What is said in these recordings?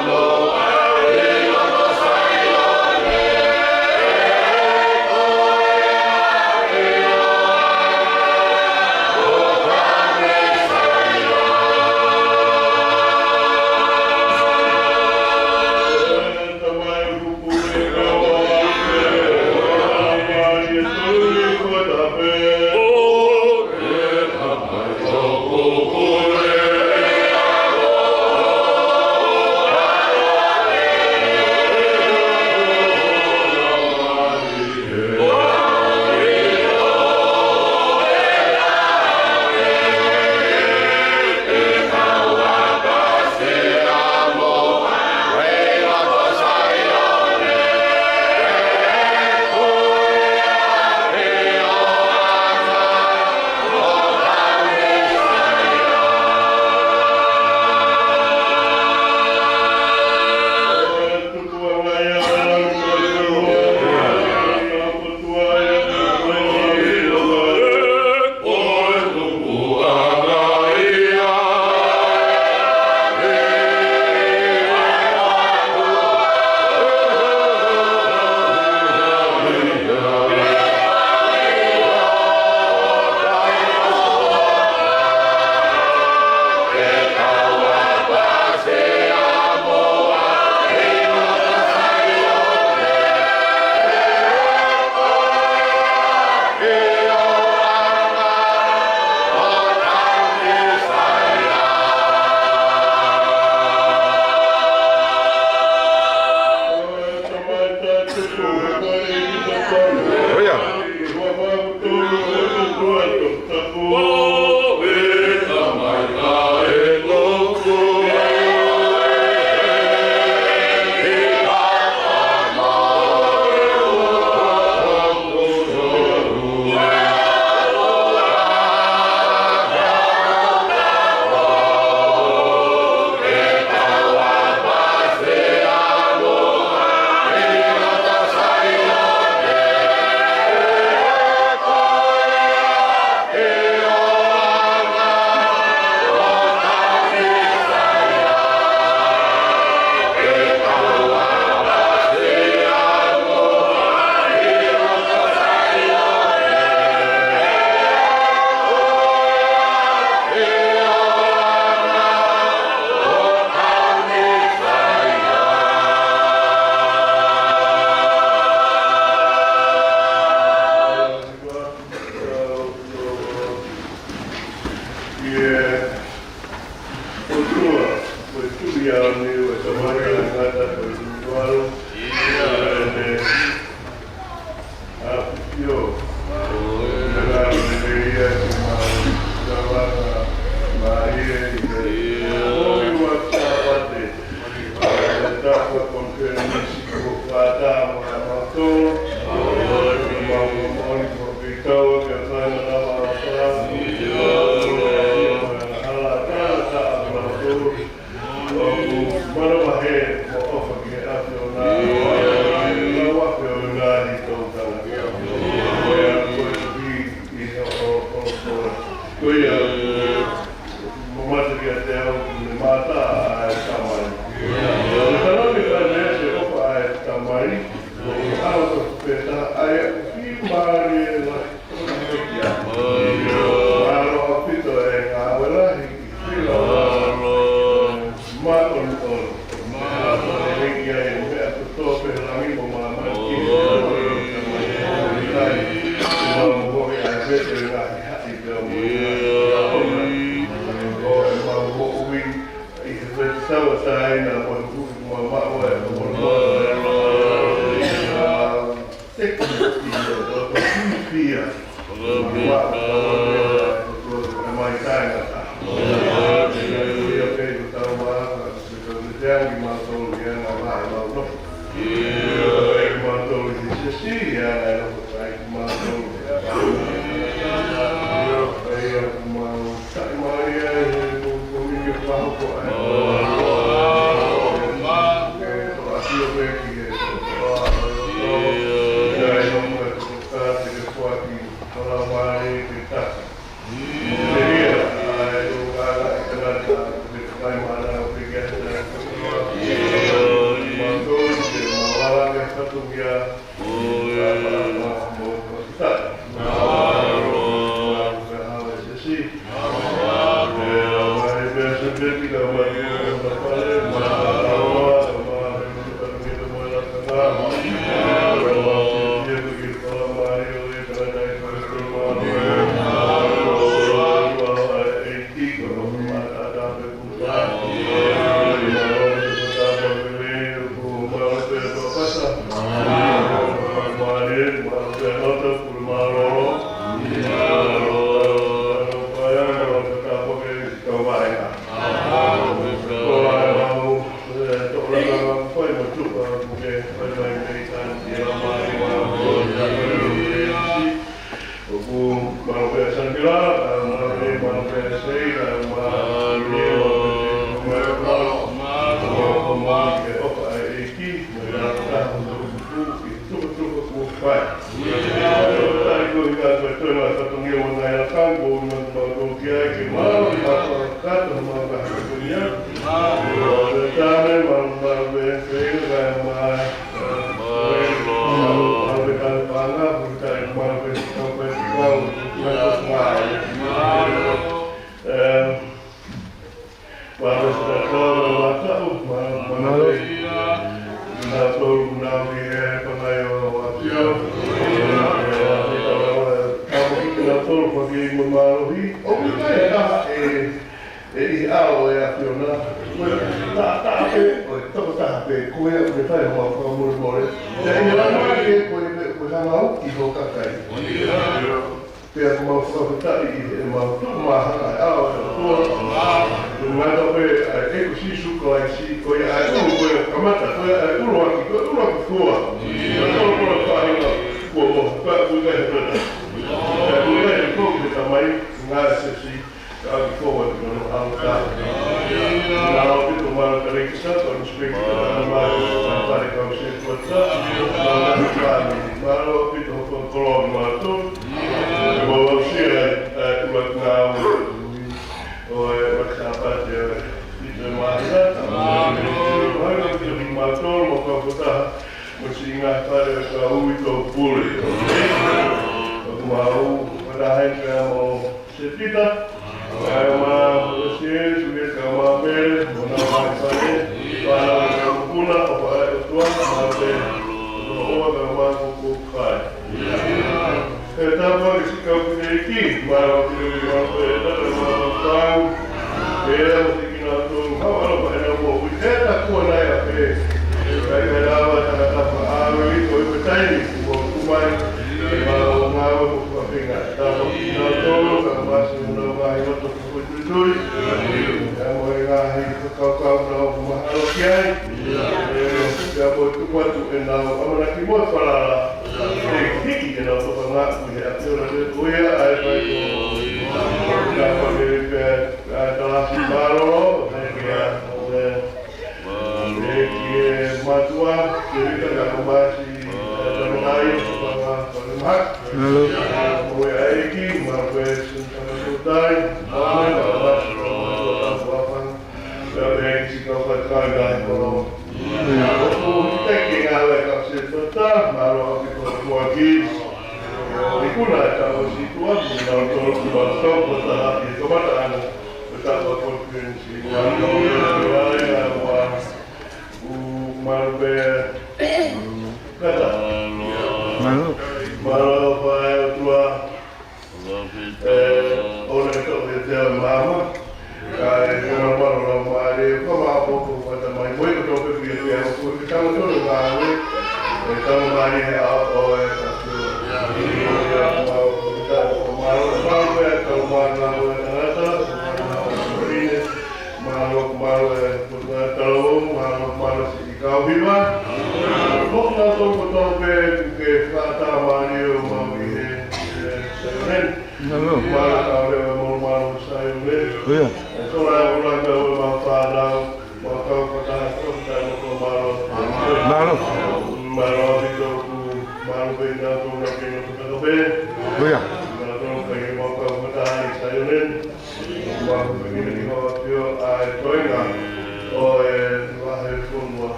Amo Tämä olisi kaupunki ei kiinni, mä oon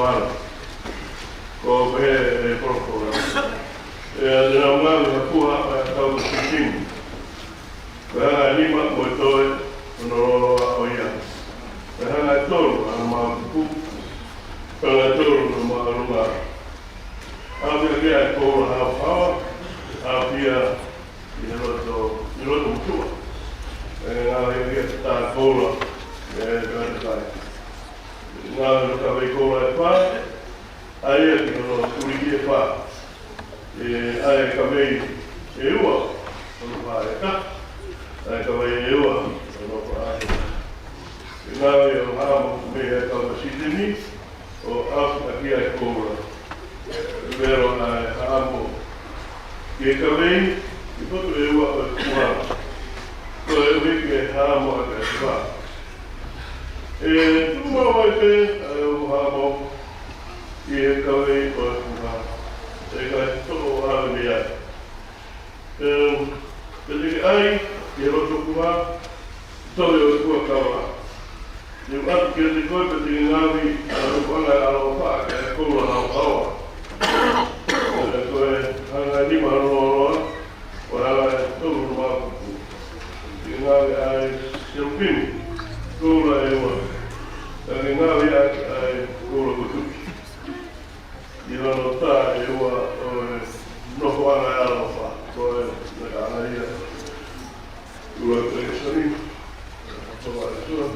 wala. Ko e poroko. E na ngā na kua a tau kitingu. Wahanga lima mo toe onoroa o ia. Wahanga tolu a maku. Wahanga tolu no maarunga. Awia kia koura hao hawa. Awia i roto mutua. Ngā ia tā koura. Ngā ka wei koura e wha. Aia ki no kuriki e wha. Aia ka wei e ua. Ono wha e ka. Aia ka wei e ua. Ono wha e. Ngā wei o hamo mea e kau masitini. O Auck a kia e koura. Vero ai hamo. Ki e ka wei. Ki potu e ua o e kua. Ko e wiki e hamo a ka e wha. E tuma wai te ai o hamo. Ki e ka wei o e kua. E ka toko o hame mea. Te liki ai, ki e roto kua. Tole o e kua kawa. Ni atu ki e te koe pe te ngāwi a rupanga e alo wha, ka e koura hao hawa. E koe hanga nima roa, o hanga e tolu no mapuku. Ki ngāwi ai Siulai, koura e ua. Ki ngāwi ai koura kutuki. I rano tā e ua o e noko anga e alo wha. Ko e naka anga ia. Ua koe e sani. Toa e tua.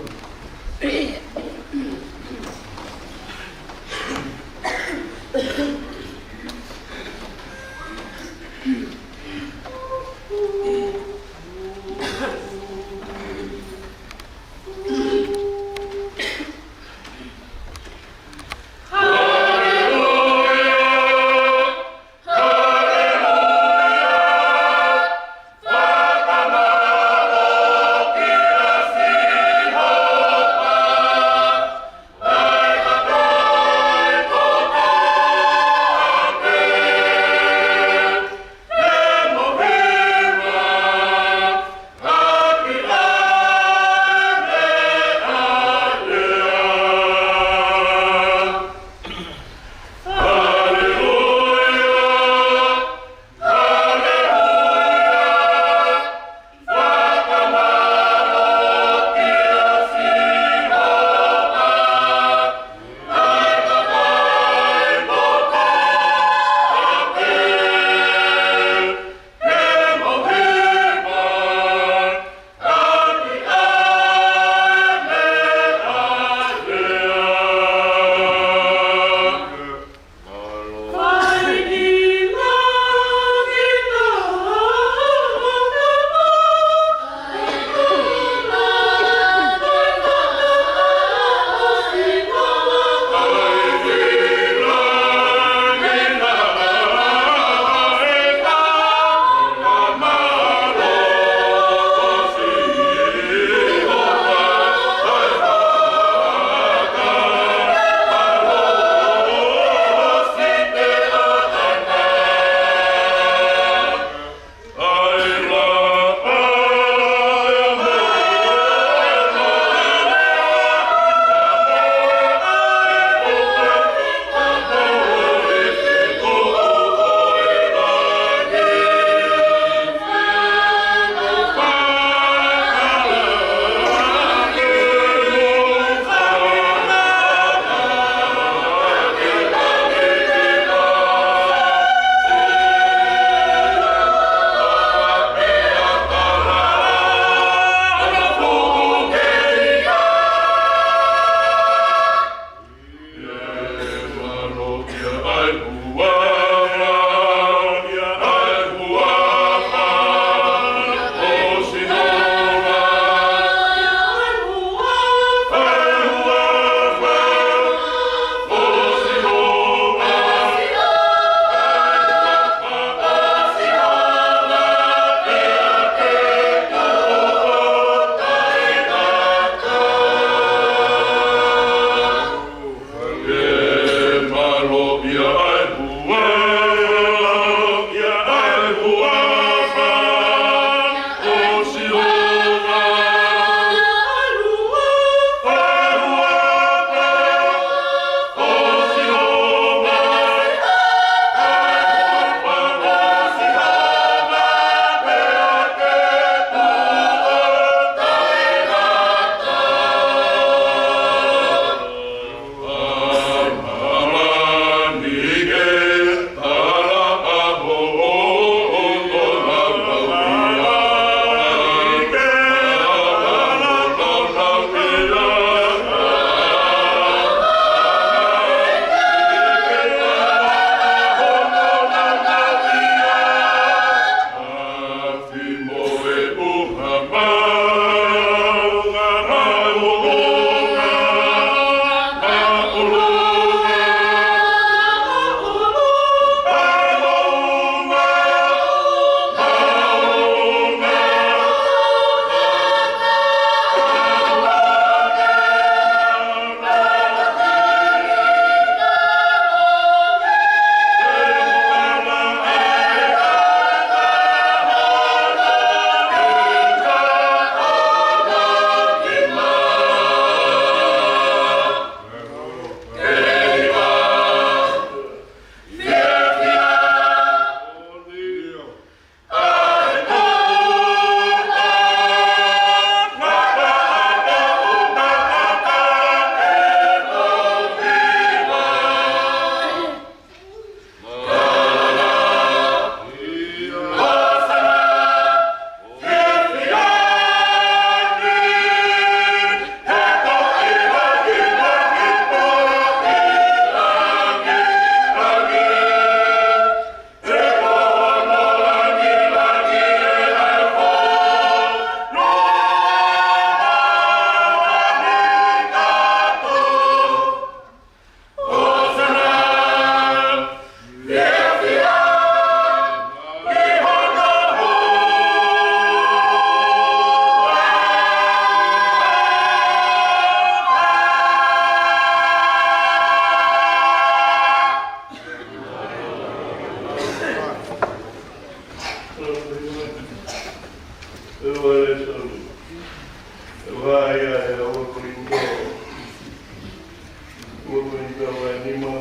nima.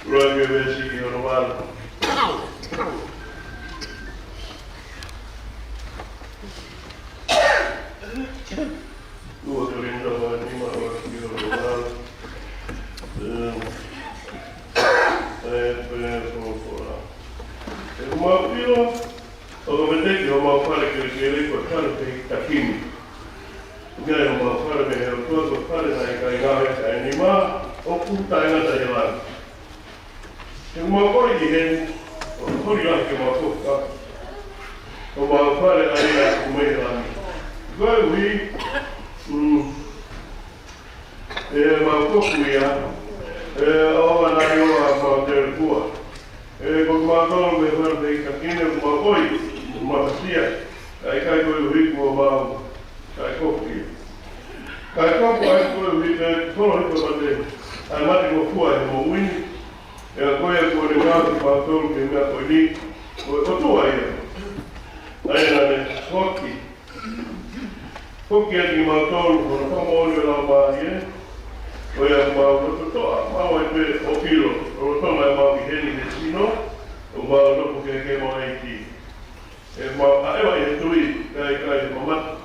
Uluaki vesi ki on vaan. Tuo tuli nima uluaki on vaan. Mä pilo, onko me teki omaa parkkeellisia liikkoa fehikitaki. Mikä on omaa parkkeellisia, on tuotu parkkeellisia eikä aiheen, niin mä oon puhuttaa ennalta jalan. Ja kun mä oon poikihin, hori lahkemaa kohtaa. Omaa parkkeellisia kun meillä on. Kaivuhi. Mä oon kohkuja. Ollaan näin jollain, mä oon teille kuva. Kun mä oon kolme fehikitaki, kun mä oon poikin, kun mä oon siellä. Ei kai kaivuhi, kun mä oon kai kohkuja. Kai kohkuja kaivuhi, tuolla hippoa tein. Ai mati kun kuva ja mä uin. Ja kojakuuden kaasimaan tolkiin, mä voi niin. Voi tuo aina. Aina ne hokki. Hokkiakin mä oon tolkuun, kun mä oon vielä vaahien. Oja kun mä oon toa. Mä voin tehdä opilo. Ollut tuolla mä oonkin henille sino. Kun mä oon loppukeen kemoa eikin. Mä oon aivan ihan tuli. Kai mä matta.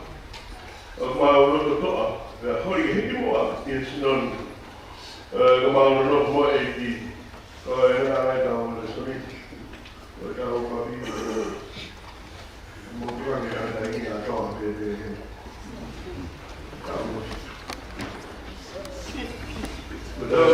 Mä oon ollut toa. Ja horikin henki mua. Niin sinon. Kun mä oon loppuun eikin. Toi enää näitä on edes oli. Voi kauppaa viikolla. Mun tuonkin näitä ikinä kauan tietenkin. Kauan. Pule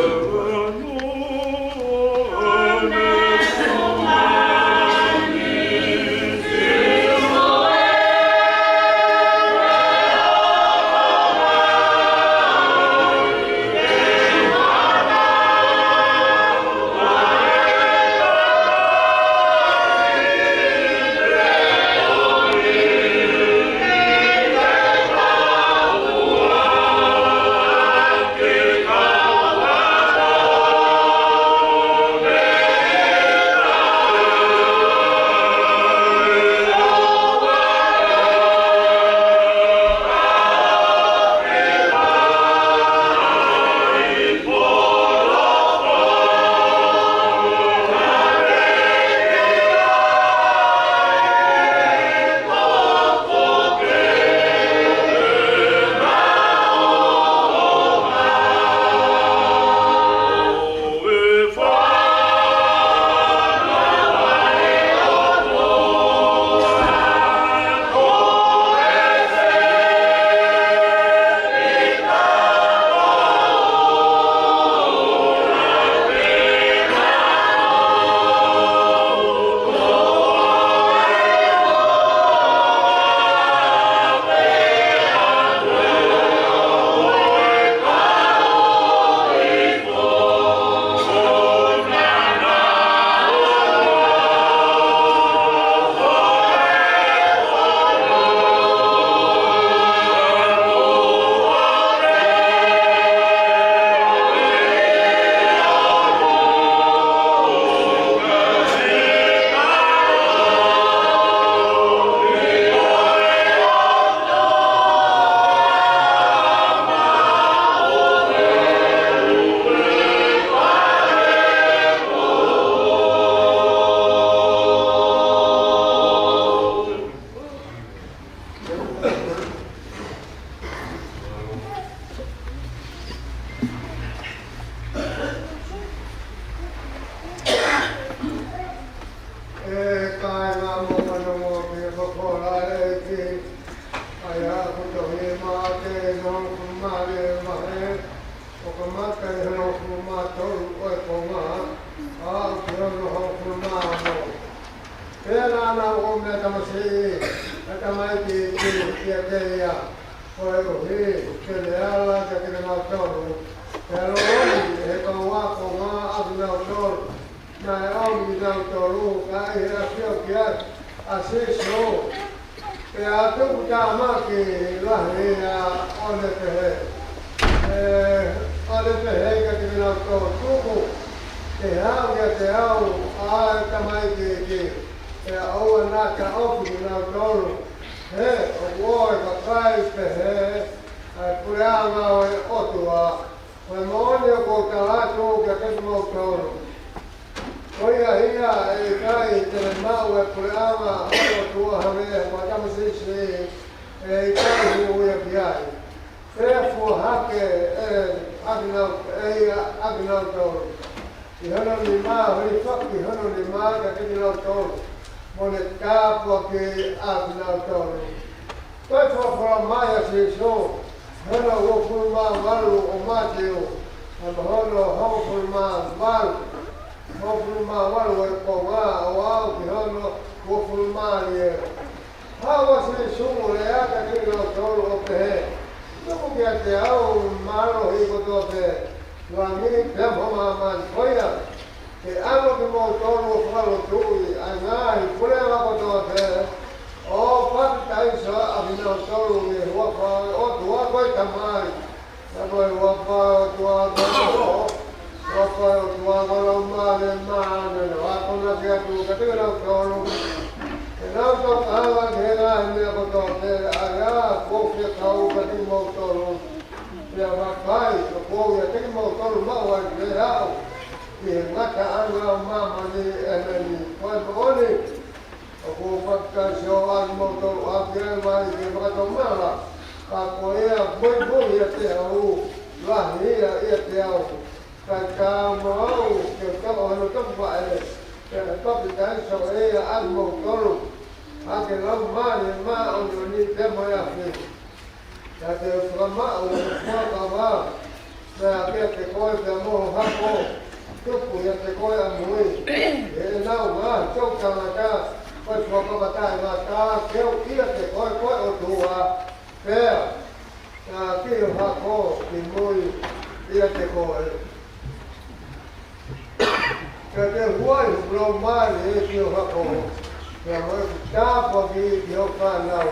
Vai moone ko talato ka ke mo toro. Oia ia e kai te mau e pule ama o tua hame wa tama se e kai hu ia piai. Therefore hake agnau toro. I hana ni ma hoi whaki hana ni ma ka ke lau toro. Mone kāpua ke agnau toro. Toi whawhara mai a se so. Hana wofuru ma walu o Mateo. Hana hono hofuru ma walu. Hofuru ma walu e ko ngā o au ki hono wofuru ma ni e. Hawa se sumu le aka ki lau toro o pe he. Tuku ki a te au maro hi koto pe. Nua mini pepo ma man koia. Ke ano ki mo toro o whalo tui. Ai ngāhi pule ma koto pe. O pataisa abina toro ni huapa o tua koi tamai. Naboi huapa o tua koi huapa o tua koi mane mane. Wako na kia tu katika na toro. E nau to kawa ke ngahi mea koto te aya kofia kau katika mo toro. Pia wakai o kouia teki mo toro maua i te au. Ki ngata anga o mama ni eneni. Koi maoni. O ko whakaisio anu moto a kere mai ke whakatomara. Ka ko ea boi ia te au, lahi ia te au. Kai ka mau ke tau hano tapa e, ke topi taiso ea anu motoru. A ke lau mani maa o ni te mai a whi. Ka te whakamau e whakawa. Mea ke te koe te moho hako. Tupu ia te koe a mui. E nau ngā, tau Tangata. Koi whakawatai ngā tā, keo ia te koe o tua pēr. Nā ki o hako, ki mui, ia te koe. Ka te huai huplau mani e ki o hako. Ka moe ki tāpua ki o whanau.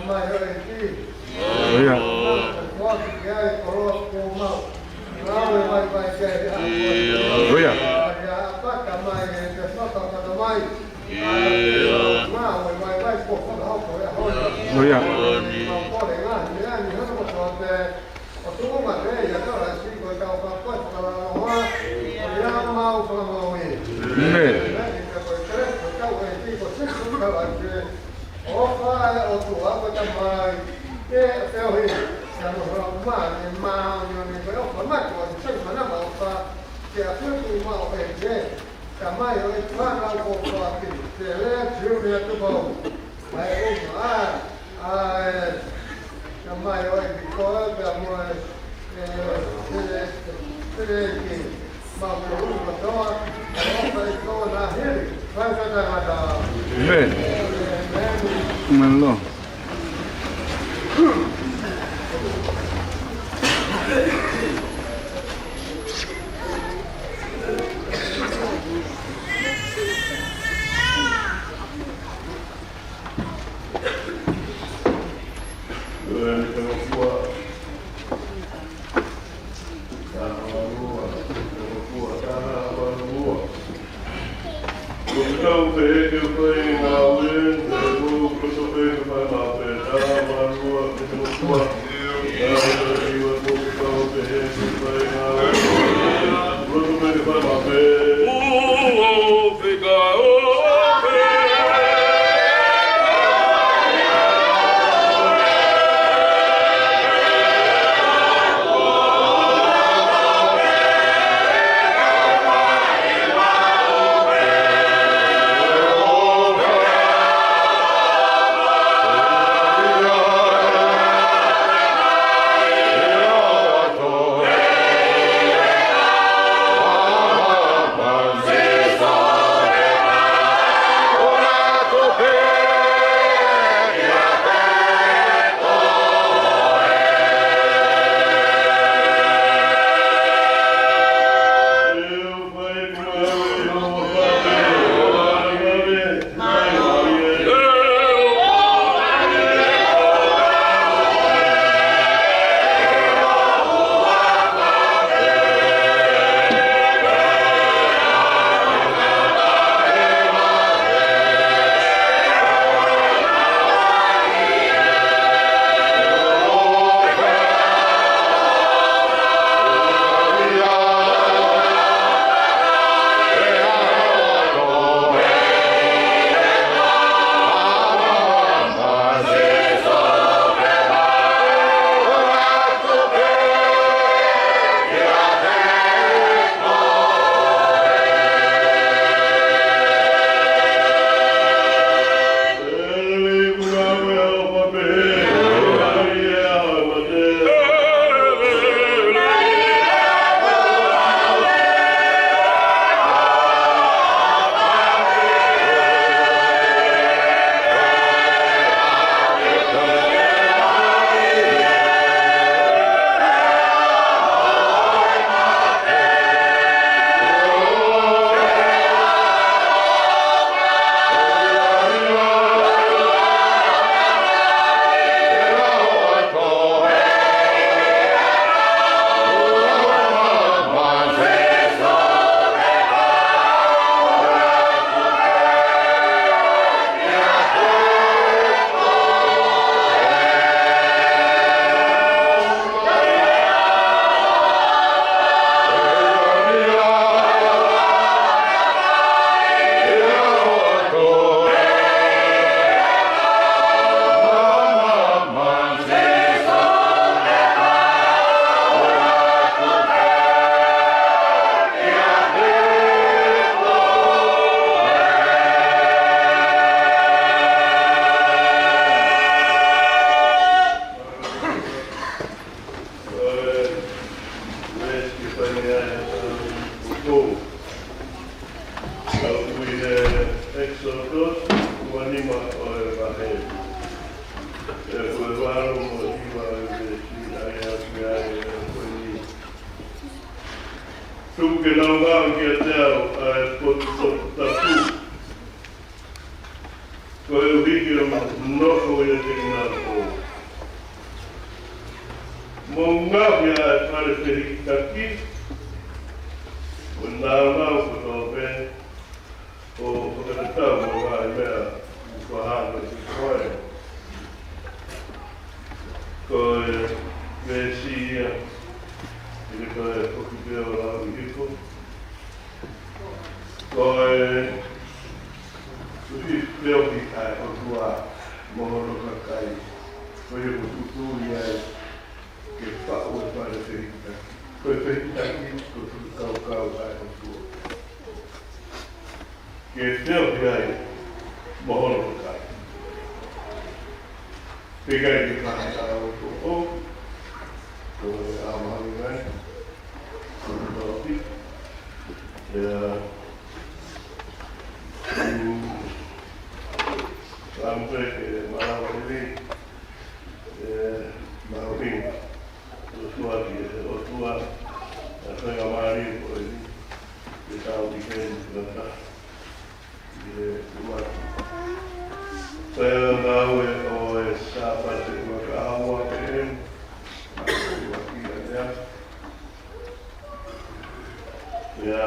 mai oi ki. Oia. Ko ki ai ko ko mau. Rawe mai mai ke a. Oia. Ya paka mai ke sota ka mai. Mau mai mai ko ko ha ko ya ho. Oia. Ko le nga ni ho ko so te o tu ma te ya ka ra si ko ka ko ka la ho. Ya mau ko mau ni. Ne. Opa, o tu apa tambah? Saya ini, saya orang ni mau ni kalau orang tu saya mana mau apa? Saya tu mau kerja, sama yang itu mana mau apa? Saya cuma tu mau, sama yang itu kau kamu sedih mau berubah betul, apa itu lahir, saya Tangata. Ben. Malo. Ko e hiki o no ko e te ngā ko. Monga ya pare fehikitaki. Menau ko tope. O kata monga ya kuaha ko koe. Koe mesia. Ini koe kokipeo la hiko. Koe suhi peo ki kai o tua mohoro kakai. Koe ko tutu ia ke whao e pare fehikitaki. Koe fehikitaki ko kau ai o tua. Ke teo ki ai mohoro kakai. Pekai ki whahata o ko o. Koe a mahi ngai. Koe tauti. Sampai ke Malanga ini, Malanga, Uluaki, saya mari ini, kita bikin kita, Uluaki. Saya tahu Sapate maka Auck ini, Uluaki aja, ya,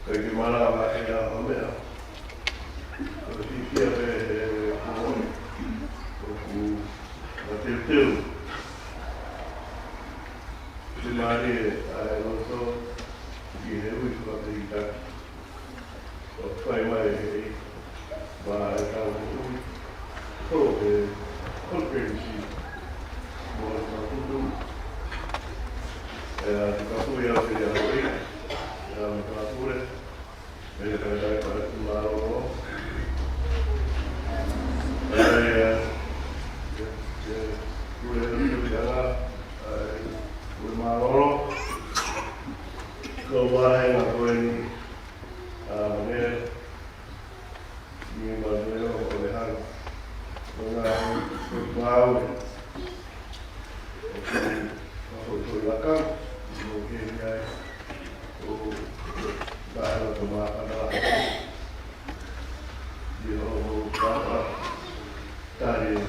bagaimana makanya Omel. Dia betul. Semari ai loso dia wis kita. Foi mai vai tal tu. Konferensi. Mau tutu. Kapu ya dia hari. Kapure. Ele vai para Malanga. Malolo, kau bahaya nak kau ini, ni bagaimana oleh hal, dengan bau, untuk belakang, mungkin ya, bahaya kemakan lah, dia apa, tadi,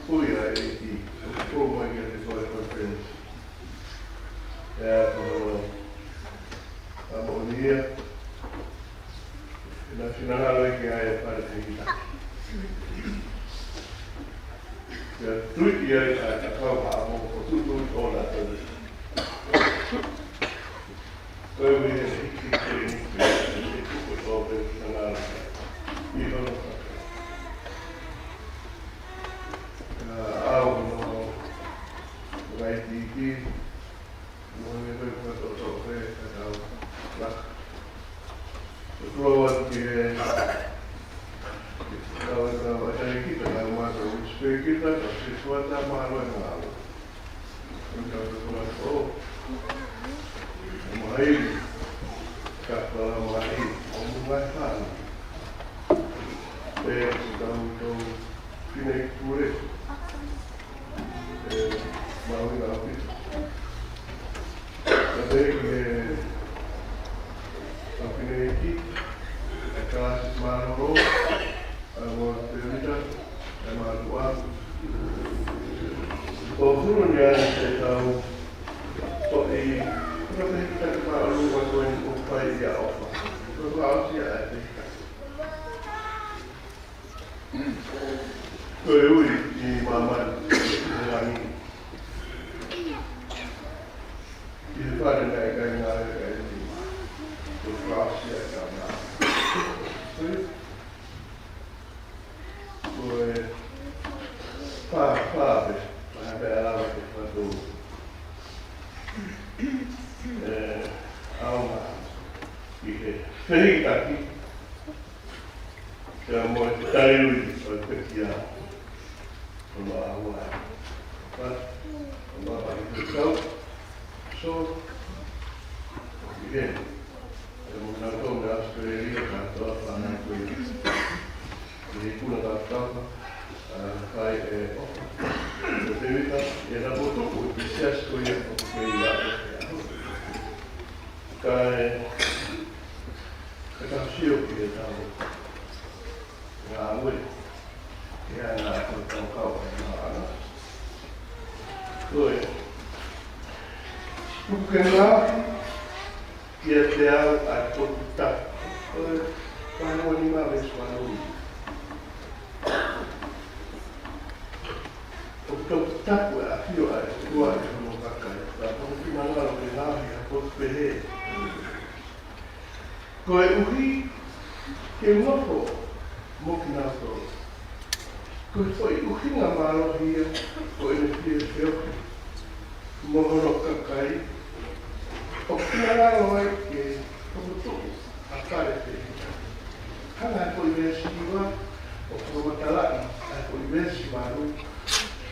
ini, macam itu konferensi. Ya, kalau dia nasional lagi ayat pada kita. Ya, tu dia ayat kau mahu tu orang tu. Kau ini itu orang nasional. Itu Auck no vai diki. Mulai berfoto-foto atau lah, keluar ke kalau ada kita dalam masa usia kita sesuatu malu yang lalu, untuk sesuatu mahir, kalau mahir, omongan sudah untuk kini kulit, mau ngapain? Jadi fehikitaki, kelas Malanga, mau cerita, mau doa. Pokoknya saya tahu, soalnya kalau kita kalau orang upaya dia apa, kalau harus dia ada. Kau ini mama ni. Itu ada naik ini, berkelas ya karena, apa, ada alam itu, Auck, ini, fehikitaki, semua tahu kerja, kalau Faifekau. So, again, mengatakan Australia atau apa jadi pun ada kai berbeda ya butuh bisa sekolah berbeda kai kita siap kita tahu nggak boleh ya nak tahu kau Koe. Kukena, kia te au ai potu taku. Koe, whanua ni mawe swanui. O toku taku e a hio ai tua e hono kakai. Ta poku ki mangalo ke nahi a potu pehe. Koe uhi, ke ngoko moki nā tō. Koe whai uhinga mārohia, koe ne pia whioki. Mohoro kakai. O kia raro ai ke tokutu a kare te. Hanga koe mesi iwa, o kua matalai, a koe mesi maru.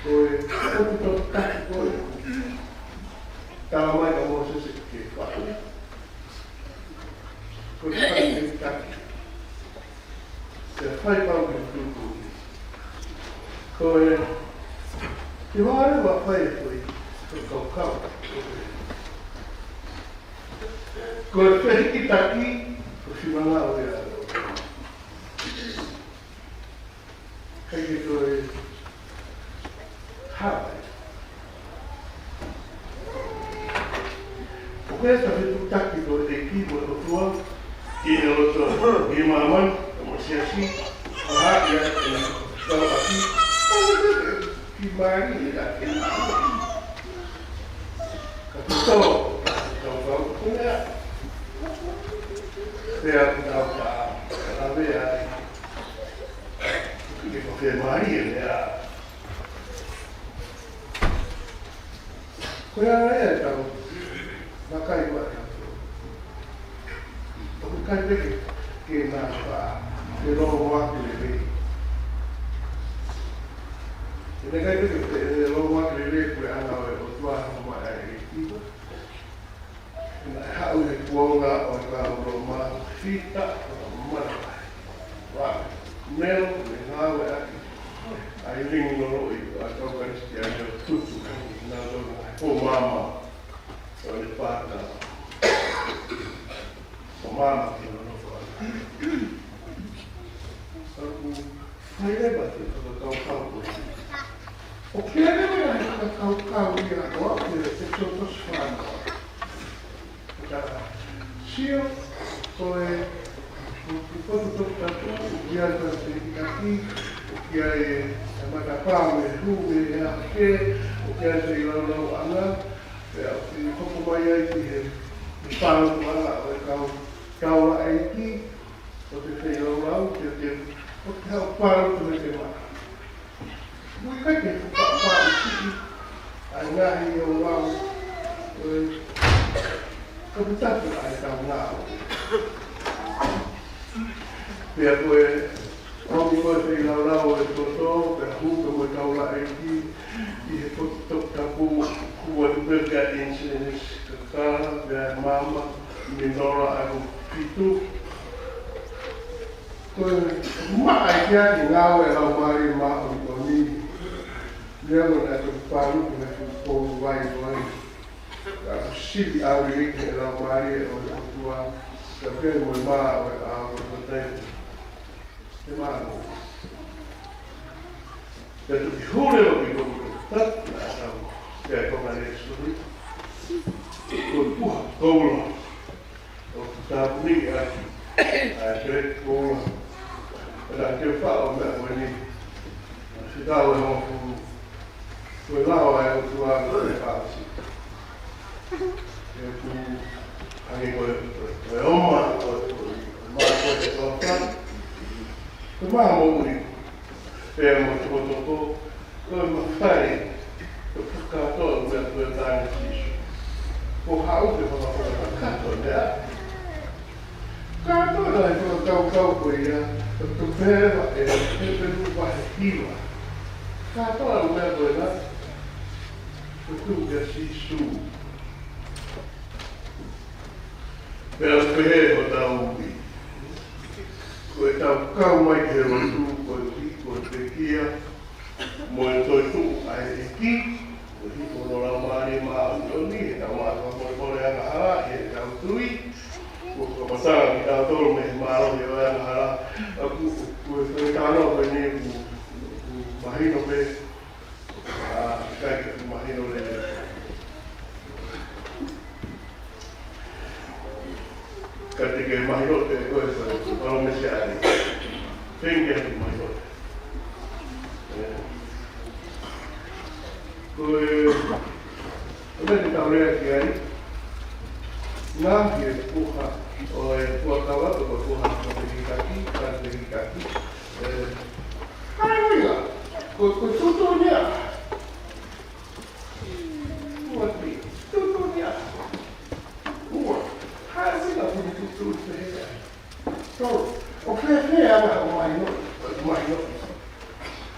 Koe tokutu taki koe ku. Tawa mai ka mōsese ke whai. Koe fehikitaki. Te Faifekau ki tuku. Koe, te wāre wa whae koe, koe kaukau. Koe fehikitaki, koe whimanga o ea ro. Kei ke koe hawai. O koe sa whetutaki koe te ki moe o tua, ki e roto i mamai, mo siasi, o haki a e tau aki, ki maari e a ke ka pito, tau kau kunea, pea ku tau ka rawe ai, ki ke ko ke maari e mea. Koe ara e tau, makai wa e tau. O kai peke, ke nā wha, ke roho waki le rei. E ne kai peke, ke roho waki le rei koe ana o tua hama e kiwa. E nā hau he kuonga o e kā uro maa whita o mana mai. Wā, neo, me ngāwe aki. Ai ringi no roi, a tau karisti ai o tutu, nā ronga, o mama, o le pāta. O mama ki no no wha. Hai reba te kaukau koe. O kia rewa e kaukau i a noa, ke te totos whanau. Ka sio, koe, kupotu toku tatu, kia ta fehikitaki, kia e matapau e hu e a ke, o kia se i lau anga, pea o ki koko mai ai ki he whānu anga o e kaua eiki, o te whei lau, o te hau whānu tu me te mata. Mui kai te whānu tiki, ai ngahi o lau, o e kapitatu ai tau ngāo. Pea koe, Hoki koe te i lau e toto, pea huka koe kaula eiki, i he toku tapu, kua i burger incidents, kakara, pea mama, minora ai pitu. Koe, maa i kia ki ngāo e lau mari maa o ni. Leo na te whānuku me tu pōru wai wai. Ka sili auri rike e lau mari e o tua, ka pēr mo i maa o e āo o tei. Te māno. Te tuki hure o ki koku tat, nā tau, te konga re suri. Koe puha koula. O ku tāpu ni aki, ai te koula. Nā te whao mea koe ni. Si tau e hoku, koe lao ai o tua no te whaasi. Te ku, hangi koe oma, koe maa koe te toka. Koe maa mouri, pēr mo te kotoko, koe mawhai, koe whakatoa mea koe tāne tisu. Ko hau te whakatoa katoa mea. Katoa nai koe kau koe ia, koe pērewa e peperu wahe hiwa. Katoa mea koe nā, koe tūkia sisu. Pēr pehe o tau ui. Koe tau kau mai ke rotu, koe ki, koe te kia, mo e toi tu ai e ki, koe hi kono rau maari maa uoni, e tau maa koe kore anga hara, e tau tui, koe masanga ki tau tolu me maaro i o anga hara, koe whenekano koe ne ku mahino pe, kai ke ku mahino le ka te ke mahirote e koe koe paro me se ari. Whenke hatu mahirote. Koe, ome te taurea ki ai, ngā ki e puha o e puakawa, o e puha o fehikitaki, ka fehikitaki. Hai winga, koe tuto nia. Uaki, tuto nia. Ua, hai winga kuni tuto fehikitaki. Toro, o whewhea ana o mai no.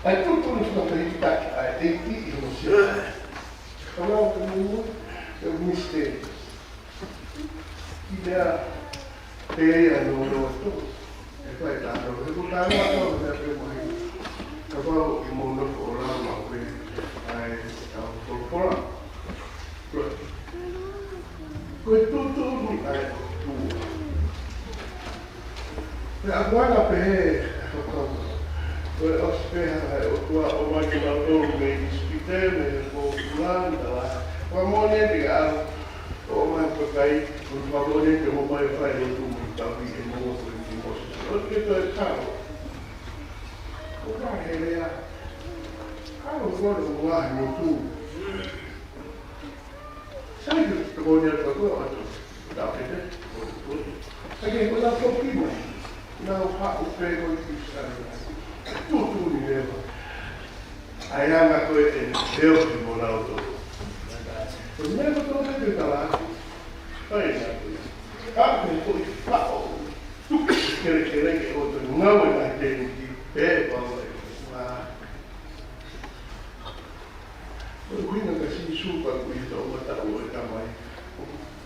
Ai tuto ni kina fehikitaki, ai te ki i mo Sione. Kamata mungu, e o misteri. Ki mea te ea no to. E koe tātou. E ko tātou atau mea te mahi. Ka wau i mō noko o rā mā koe. Ai au korokora. Koe tūtū ni ai o tūa. Te aguana pe he whakau. Koe os peha ai o tua o mai ki nā tōru me i spite me ko Malanga la. Koe mōne te au. O mai pakai, o whamone te mo mai whai o tūmu tawi e mō koe ni mosi. O te koe kāro. O kā he rea. Kāro kore o ngāhi no tū. Sai ki te kone atu kua atu. Tāpete. Sai ko nā toki mai. Nā o hau pē koe ki sari. Tūtū ni rewa. Ai anga koe e reo ki mō nā o tō. Ko mea ko tōne te talaki. Pai nā koe. Kāpene koe whao. Tuki kere o te ngawe nai tēnu ki pē paua e koe. Koe kuina ka si supa kui tō mata o e tamai.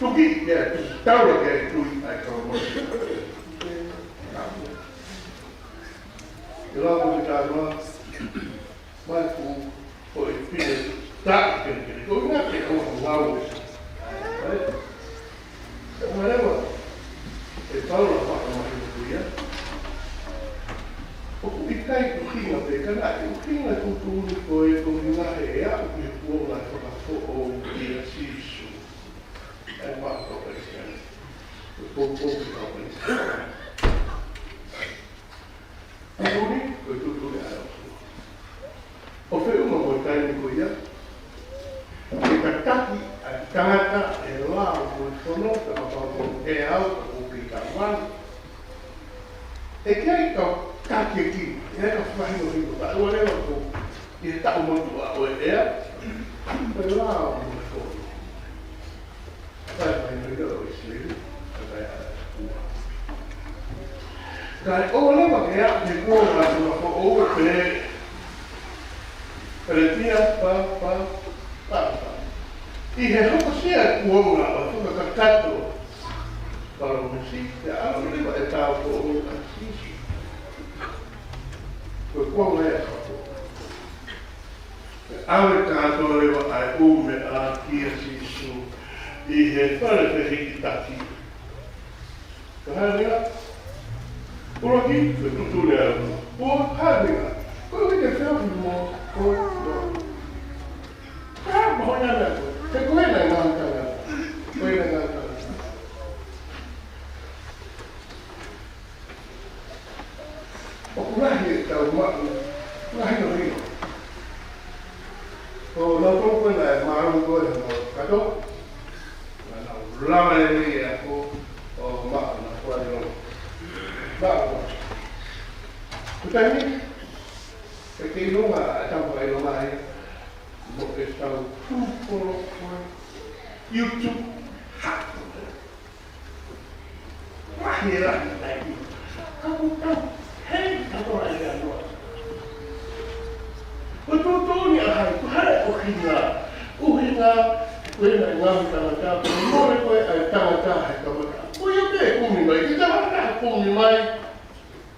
Tuki kea tuki taura kea tui ai kawa mori. E lawa me tānoa. Mai ku o e pine tāki kere. Koe ngā te kawa ngau e. Marewa, e taura whaka mahi o kuia. O ku i kai ku hinga pe kana, e ku hinga tutuni koe ko hinga he ea o ki kuonga e whakafo o kia sisu. E mako pe siane. E pōpōki au pe siane. Tutuni, koe tutuni ai o su. O whiunga mo i kai ni kuia. E ka taki a Tangata e lao ko tono ka mapapau e au o ki ka wani. E kei ka kake ki, e ka whahino hino, ka ua rewa ko i e tau motu a o e ea, e lao ko tono. Kai whahino hino o i sliru, kai a ua. Kai o lewa ke a te kua ngā tuna ko o e pe, tia pa. I he hoko sea kuonga o tuka kakato para o mesi, te alo lewa e tau ko o ka sisi. Koe kuonga e hako. Awe kātoa lewa ai ume a kia sisu I he whare fehikitaki. Ka haeringa? Uluaki, koe tutune au. Ua haeringa, koe wike whiawhi mō koe no. Ka mahoina mea koe. Te koe nei ngā tanga. Koe nei ngā tanga. O kurahi e tau matu. Kurahi no rino. O nā tōku koe nei māru koe no kato. Nā rama e rei e ako o matu nā kua rino. Māru. Kutaini, e kei runga a tampa e runga e. Mo e tau tūporo koe. YouTube. Hato. Rahi e rahi tai. Kau. Hei, kato rai e anoa. Ko tōtōni a hai, ku hare o hinga. Uhinga, koe nai ngāmi tangata. Koe mōre koe ai tangata hai kamata. Koe o te kumi mai, ki tangata kumi mai.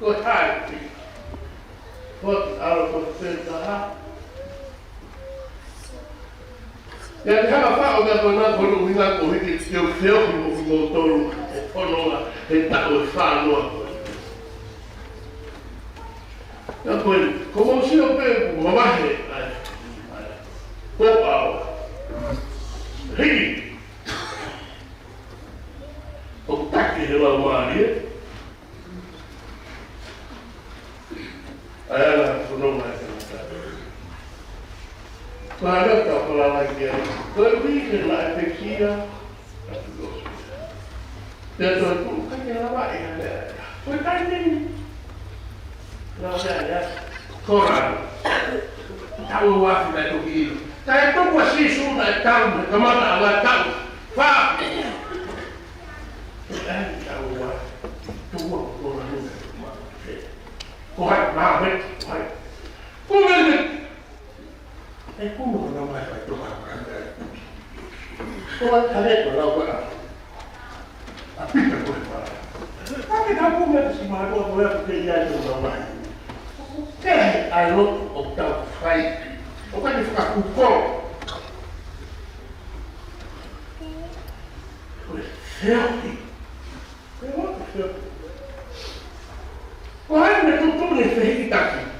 Koe hai. Koe aro koe tētaha. Ia te hanga whao mea koe nā koe uhinga ko hiki teo whiawhi mo toru e whanonga e tau e whānoa koe. Ia koe, ko mō sio pē mamahe ai. Ko awa. Hiki. O taki he lau mā Kamata pula lagi ya. Tapi kena efeksia. Dia tu kan yang apa ya? Kau tanya ni. Lalu ya, koran. Tahu apa kita tu ini. Saya tu pasti sudah tahu. Kamata awak tahu. Faham? Saya tahu apa. Tua koran itu. Koran mahal. Koran itu. Kung ano naman ay tumakan kung ang talit wala ko na apit ako pa bakit ako nga si Mago at wala ko kaya yung naman kaya ano o tao fight o kaya sa kakuko healthy kaya what the fuck kung ano natutunan sa fehikitaki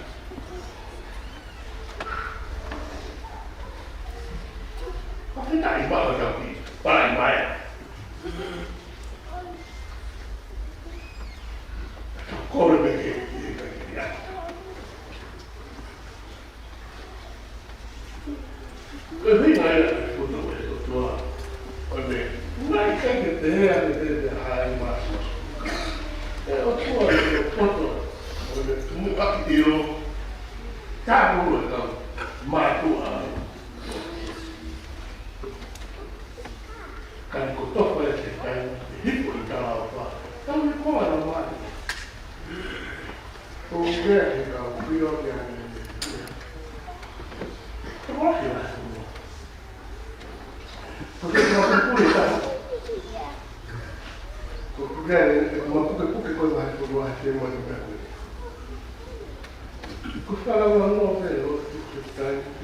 kita ibarat kami, paling baik. Kau lebih kaya. Lebih banyak foto itu tua. Lebih naik kan kita ada hari masuk. Tua itu foto. Lebih semua itu tahu itu matu. Kan kutok pada sekitar hidup di dalam apa? Tahu kau ada mana? Kemudian kau biar yang apa ya semua? Porque não tem pureza. Kemudian mampu kau Vahefonua semua itu. Kau kalau mau belo kita.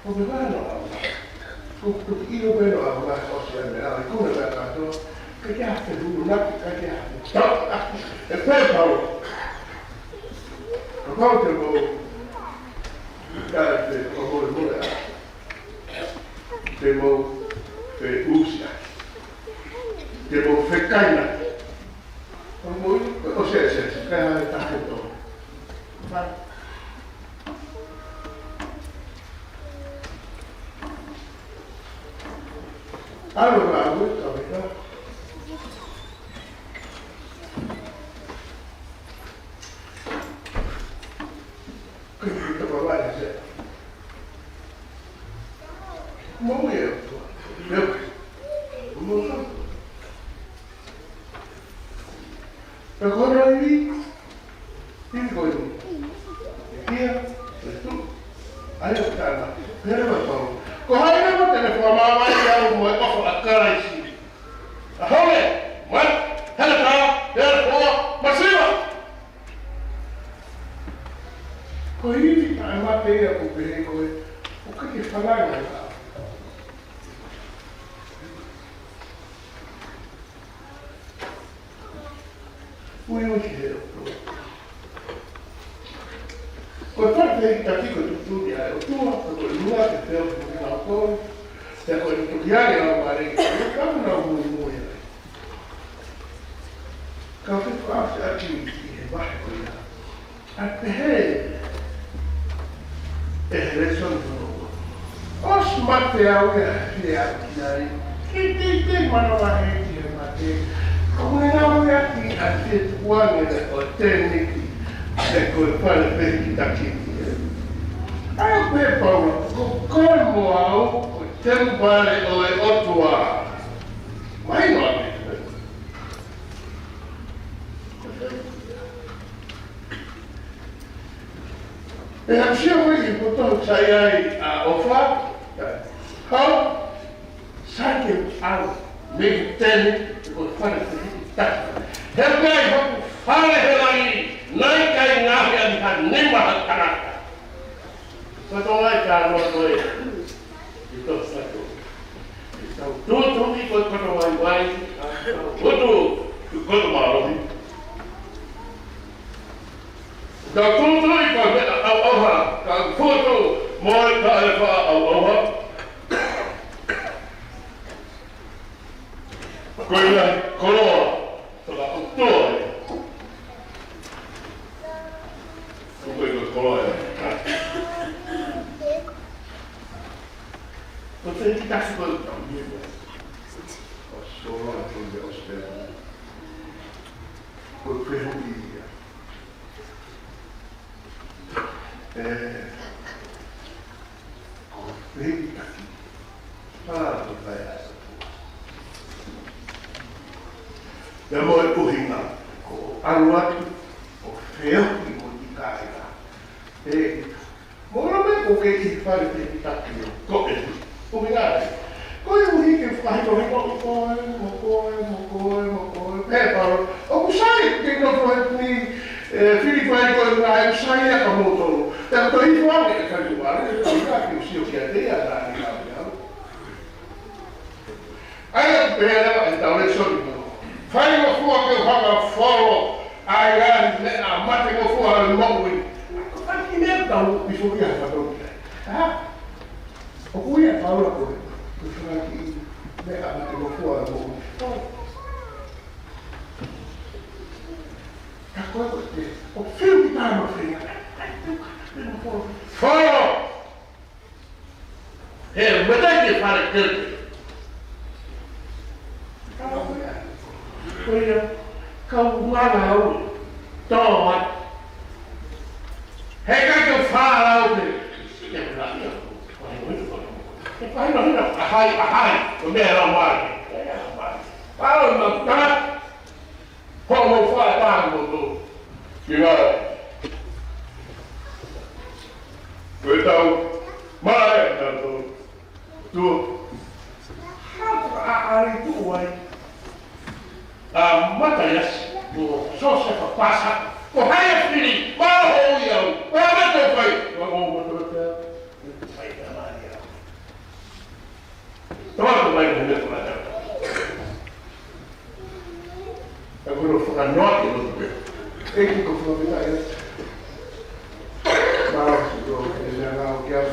Bagaimana? Untuk itu benar apa sosial media. Kau nak kata kerja dulu nak kerja. Stop. Faifekau. Kau tu dah kau boleh. Demo usia. Demo fekaina. Kau saya kaya tak itu. Algo bagus, ahorita. ¿Qué te va a hacer? ¿Cómo voy a actuar? ¿Cómo son? Pero cuando ahí, digo yo, tú, ahí está, pero no. Kung ano mo telefonama niya mo ako akala si. Ahole, what? Hello, therefore, masiva. Kung hindi ka matay ako bilhin ko, okay ka lang na. Uy, siya. Kung fehikitaki ko tutunya, utuwa ko uluaki teo ko se ko tukiani au mari kama na umuhimu ya kama kwa afya Vahefonua atehe eleson os mate au ya kinai kiti mano maheti mate como era o ya ki ati tuane o tekniki se ko fare fehikitaki ai pe Paulo como ao tempo vale o otua mai no e a sia mai portou sai a ofa how sai ao me tem o fare fehikitaki helgai ho fare helai nai kai ngahi an nema Tangata. Kau lai kalau kau itu satu. Tuh ikut Tonga'onevai, kau malu. Kau ikut Auck, kau foto mau kau Auck. Koina koloa, tuolla tuolla. Kuinka koloa? Mutta ei pitäisi koittaa mieleen. Sulla on tunne ostaa. Kun fehikitaki. Fehikitaki. Saatu päivässä. Ja voi puhina, kun uluaki on fehikitaki. Ei. Mulla on me kokeisi fehikitaki kokeisi. Puhinaa. Koivu hiikin fahikohi mokoi. Peepalo. Onko saittiin noin niin Filippaikoilla ei sai aika muut ollut. Tämä toi hiikin valmiita käy vaan. Nyt on kaikki siukia tiedään niin kauan. Aina pehdellä, että olet sopinut. Faifekau haka follow. Aivan nää matiko fuoran mouin. Kaikki mieltä on visu ihan katokea. Onko ihan paljon kuin? Jos kaikki me matiko fuoran mouin. Och fyllt armafingrar. Follow! Helvetäkin farkkelti. Kau mana oli? Tomat. Hei kaikki faarauti. Ahai. Meillä on markki. Paljon tämä. Homo faataan muuttuu. Kyllä. Kyllä on maailman tuo. Ari tuoi. Matajas tuo sossepa pasa. Kun häijät pili, valhoujau. Vahefonua. Tämä on vaikka nyt kun lähtee. Ja kun on fukan nuotti lukee. Ei kun sulla pitää jättää. Mä oon siellä oikein.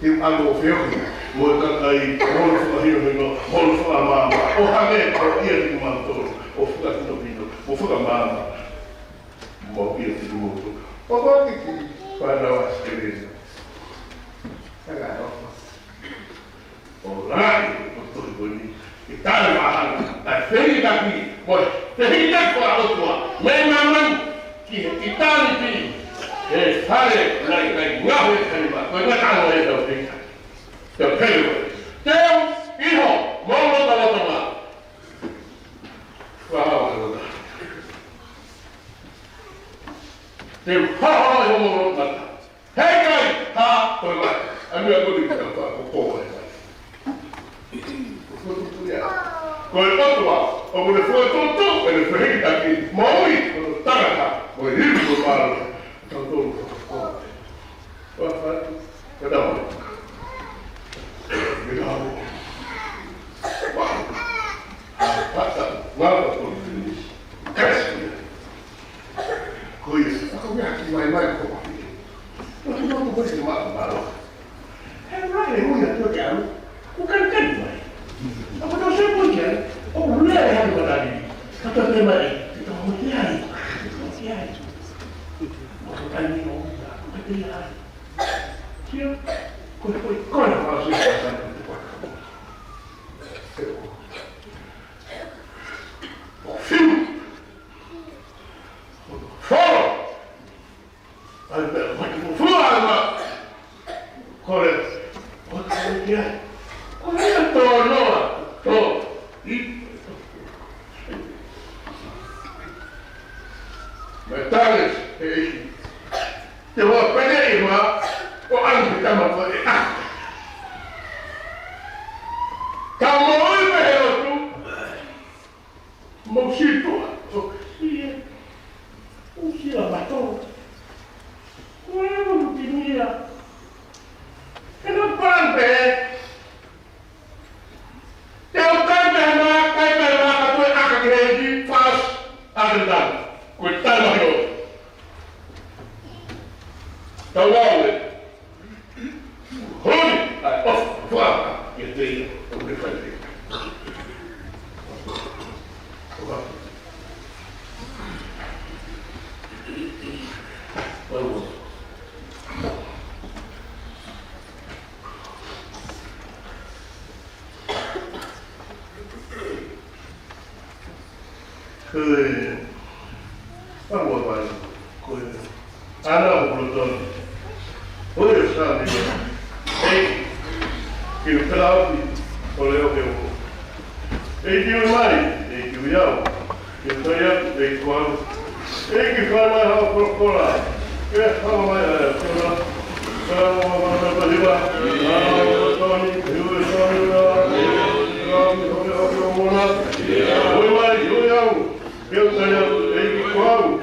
Tim alku fehikitaki. Mutta ei holfua hirveän holfua maailmaa. Onhan ne on irtiman tuolla. On fukan nopino. On fukan maailmaa. Mä oon irti muutu. On vaikkikin. Painavaskeliin. Älä olla. On lääkin. Tuli voi niin. Tarvahan, tai fehikitaki voi fehikitaki autua. Mennään kitani pili. Ei fare näin ngahvettelivat, kun näkään ei ole fehikitaki. Ja fehikitaki. Teo, iho, mollotalotamaan. Vahavalota. Teo, haha, mollotalotamaan. Hei kai, toi vai. Älyä kuitenkaan koko ajan. Kun otua, onko ne voi tuntua, että fehikitaki moi, Tangata, voi hirveän paljon. Se on tullut. Mitä on? Mitä on? Vasta valta tullut. Käsiä. Kuis. Onko minäkin vain kova? No se on kuitenkin maailman. Hän lähtee muijat työkään. Kuka nyt käy vai? Onko tuo se oikein? Onko lyödä hän kohdalla? Kato tämä ei. Tämä on jäi. Onko tämä niin on? Onko tämä jäi? Siellä. Kun koina vaan syystä sanoa, että vaikka muuta. Se on. Film! Follow! Vaikka mun fuoraa! Kore. Vaikka mun jäi. Kun hän tuo noa. Tuo. Mä tarvitsen, ei. Te voi peleimaa, kun anki tämä voi ähtä. Tää on mun oikeutu. Mun situa. Siihen. Mun silmä tuo. Kun ei voinukin niillä. En oo pampee. Te on kaikenmaa, katoi akakireiki, faas, annetaan. Kuin tämä on. Tämä on laulle. Hoi! Ai, off, fuaka. Ja teillä on ne kaikki. Kemudian anggota baru, kemudian anak berutut, boleh sekali, kita tahu oleh orang, kita mari, kita jauh, kita lihat, kita kuat, kita mana hal perkola, kita sama mana, kita sama mana berlibat, Tony, Pule, eu tenho igual,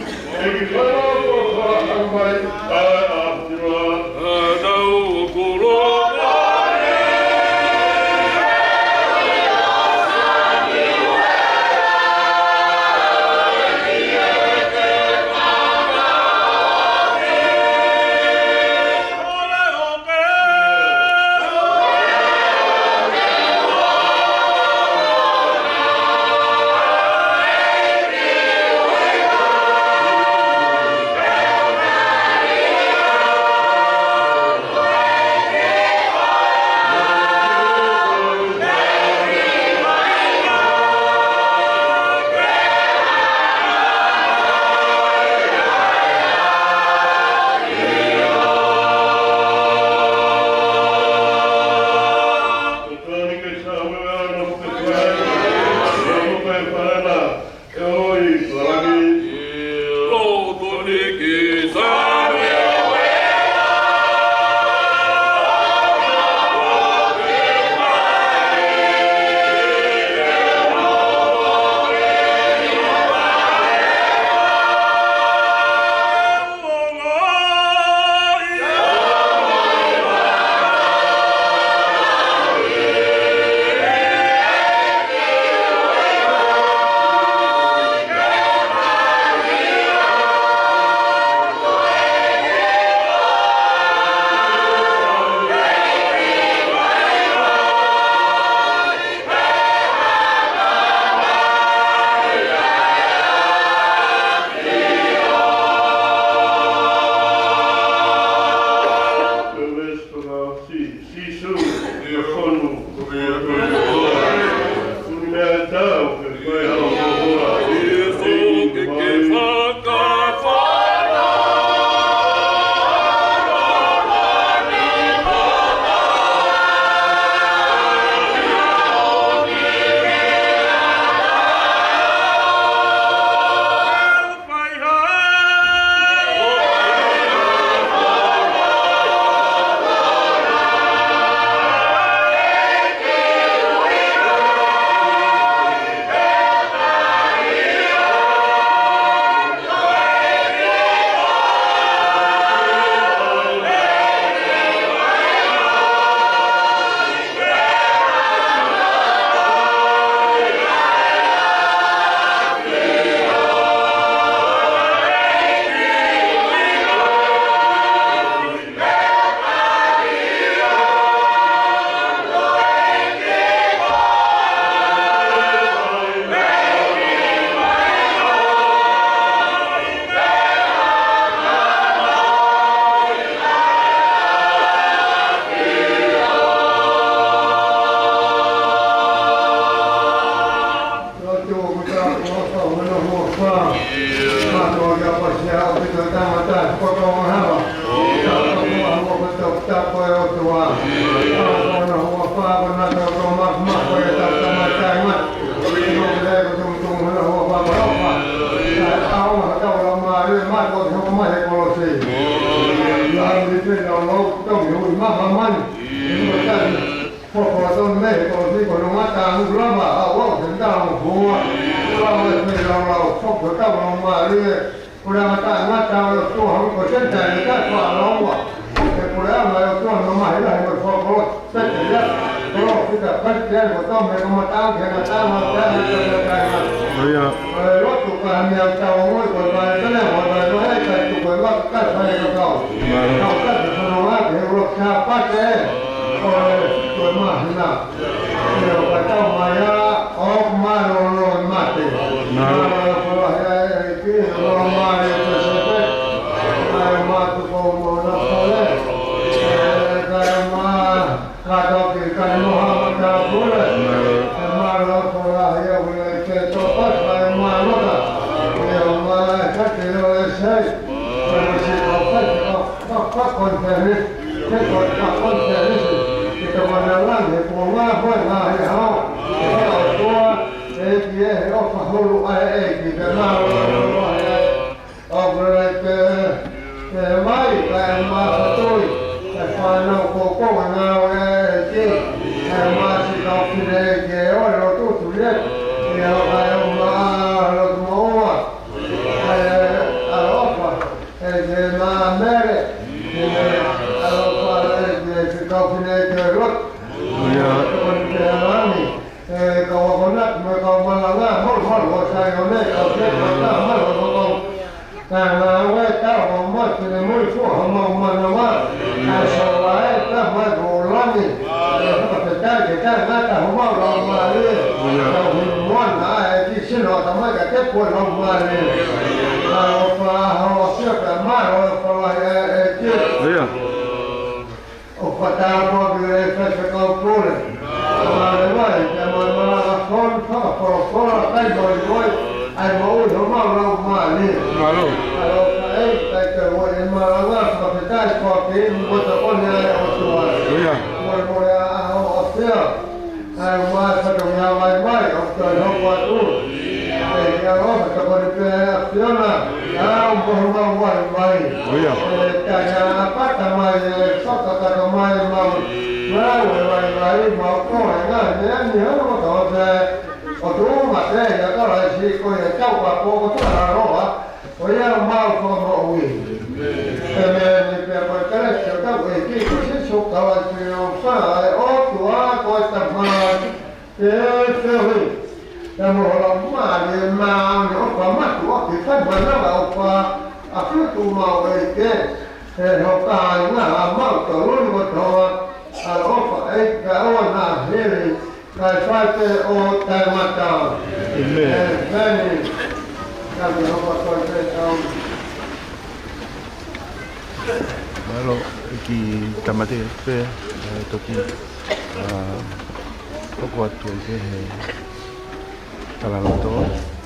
Malo ki tamate pe toki toko atu ke he talaloto